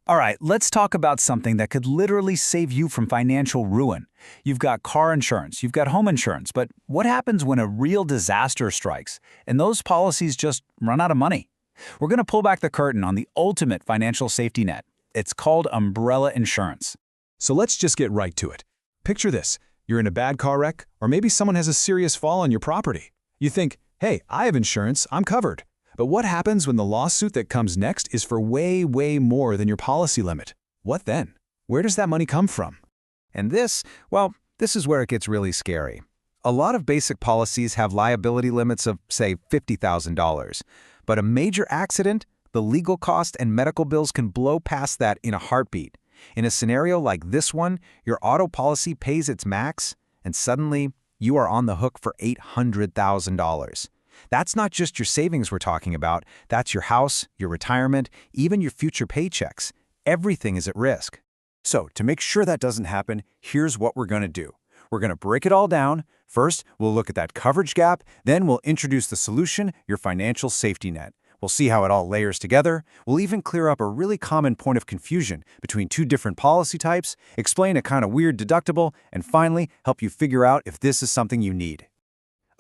All right, let's talk about something that could literally save you from financial ruin. You've got car insurance, you've got home insurance, but what happens when a real disaster strikes and those policies just run out of money? We're going to pull back the curtain on the ultimate financial safety net. It's called umbrella insurance. So let's just get right to it. Picture this. You're in a bad car wreck, or maybe someone has a serious fall on your property. You think, hey, I have insurance, I'm covered. But what happens when the lawsuit that comes next is for way more than your policy limit? What then? Where does that money come from? And this is where it gets really scary. A lot of basic policies have liability limits of, say, $50,000. But a major accident, the legal cost and medical bills can blow past that in a heartbeat. In a scenario like this one, your auto policy pays its max, and suddenly you are on the hook for $800,000. That's not just your savings we're talking about. That's your house, your retirement, even your future paychecks. Everything is at risk. So, to make sure that doesn't happen, here's what we're going to do. We're going to break it all down. First, we'll look at that coverage gap. Then we'll introduce the solution, your financial safety net. We'll see how it all layers together. We'll even clear up a really common point of confusion between two different policy types, explain a kind of weird deductible, and finally, help you figure out if this is something you need.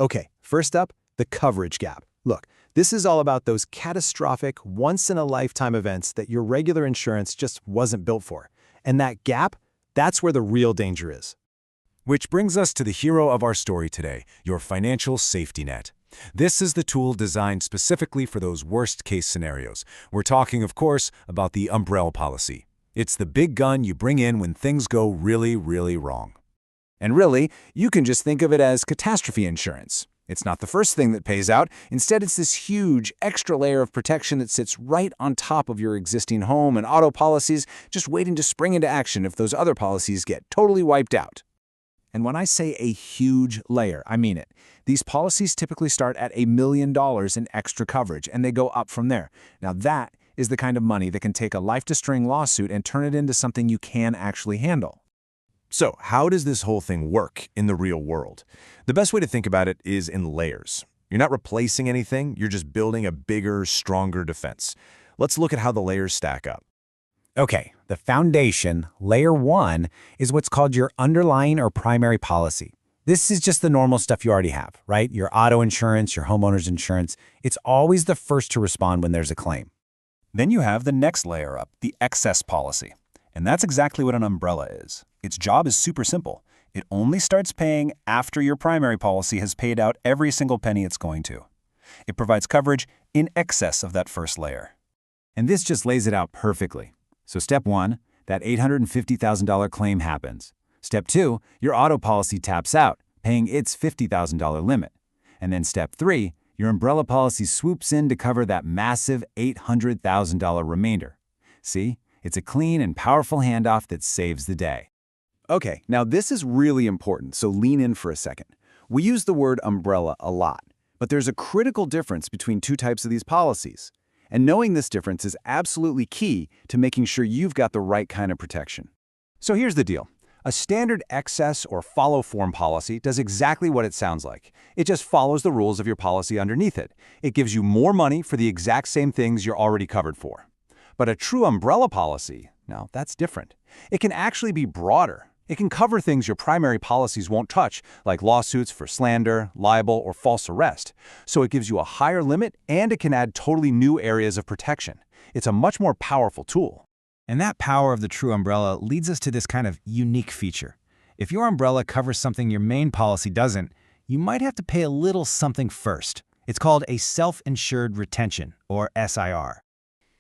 Okay, first up, the coverage gap. Look, this is all about those catastrophic, once-in-a-lifetime events that your regular insurance just wasn't built for. And that gap, that's where the real danger is. Which brings us to the hero of our story today, your financial safety net. This is the tool designed specifically for those worst-case scenarios. We're talking, of course, about the umbrella policy. It's the big gun you bring in when things go really wrong. And really, you can just think of it as catastrophe insurance. It's not the first thing that pays out. Instead, it's this huge extra layer of protection that sits right on top of your existing home and auto policies, just waiting to spring into action if those other policies get totally wiped out. And when I say a huge layer, I mean it. These policies typically start at $1 million in extra coverage, and they go up from there. Now that is the kind of money that can take a life-destroying lawsuit and turn it into something you can actually handle. So, how does this whole thing work in the real world? The best way to think about it is in layers. You're not replacing anything, you're just building a bigger, stronger defense. Let's look at how the layers stack up. Okay, the foundation, layer 1, is what's called your underlying or primary policy. This is just the normal stuff you already have, right? Your auto insurance, your homeowner's insurance. It's always the first to respond when there's a claim. Then you have the next layer up, the excess policy. And that's exactly what an umbrella is. Its job is super simple. It only starts paying after your primary policy has paid out every single penny it's going to. It provides coverage in excess of that first layer. And this just lays it out perfectly. So step 1, that $850,000 claim happens. Step 2, your auto policy taps out, paying its $50,000 limit. And then step 3, your umbrella policy swoops in to cover that massive $800,000 remainder. See? It's a clean and powerful handoff that saves the day. Okay, now this is really important, so lean in for a second. We use the word umbrella a lot, but there's a critical difference between two types of these policies. And knowing this difference is absolutely key to making sure you've got the right kind of protection. So here's the deal. A standard excess or follow form policy does exactly what it sounds like. It just follows the rules of your policy underneath it. It gives you more money for the exact same things you're already covered for. But a true umbrella policy, now that's different. It can actually be broader. It can cover things your primary policies won't touch, like lawsuits for slander, libel, or false arrest. So it gives you a higher limit, and it can add totally new areas of protection. It's a much more powerful tool. And that power of the true umbrella leads us to this kind of unique feature. If your umbrella covers something your main policy doesn't, you might have to pay a little something first. It's called a self-insured retention, or SIR.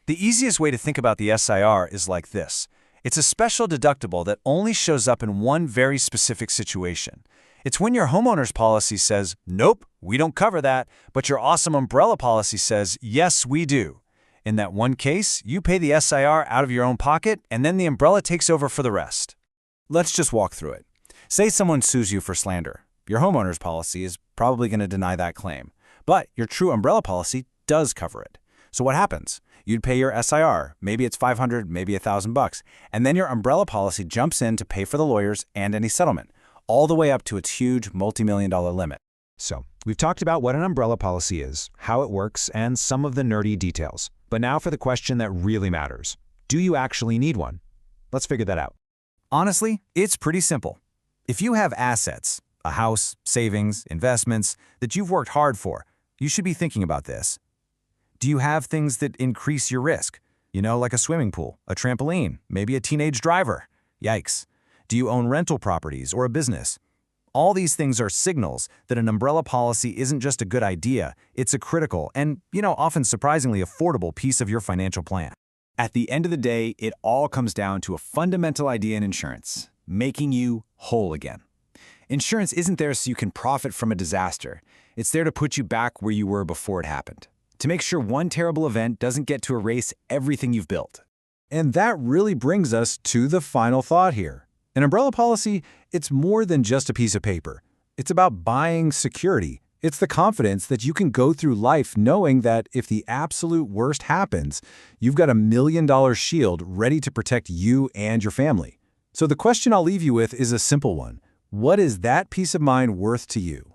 The easiest way to think about the SIR is like this. It's a special deductible that only shows up in one very specific situation. It's when your homeowner's policy says, nope, we don't cover that, but your awesome umbrella policy says, yes, we do. In that one case, you pay the SIR out of your own pocket, and then the umbrella takes over for the rest. Let's just walk through it. Say someone sues you for slander. Your homeowner's policy is probably going to deny that claim, but your true umbrella policy does cover it. So what happens? You'd pay your SIR, maybe it's $500, maybe $1,000, and then your umbrella policy jumps in to pay for the lawyers and any settlement, all the way up to its huge multi-million-dollar limit. So, we've talked about what an umbrella policy is, how it works, and some of the nerdy details. But now for the question that really matters. Do you actually need one? Let's figure that out. Honestly, it's pretty simple. If you have assets, a house, savings, investments that you've worked hard for, you should be thinking about this. Do you have things that increase your risk? You know, like a swimming pool, a trampoline, maybe a teenage driver. Yikes. Do you own rental properties or a business? All these things are signals that an umbrella policy isn't just a good idea, it's a critical and, often surprisingly affordable piece of your financial plan. At the end of the day, it all comes down to a fundamental idea in insurance: making you whole again. Insurance isn't there so you can profit from a disaster. It's there to put you back where you were before it happened, to make sure one terrible event doesn't get to erase everything you've built. And that really brings us to the final thought here. An umbrella policy, it's more than just a piece of paper. It's about buying security. It's the confidence that you can go through life knowing that if the absolute worst happens, you've got $1 million shield ready to protect you and your family. So the question I'll leave you with is a simple one. What is that peace of mind worth to you?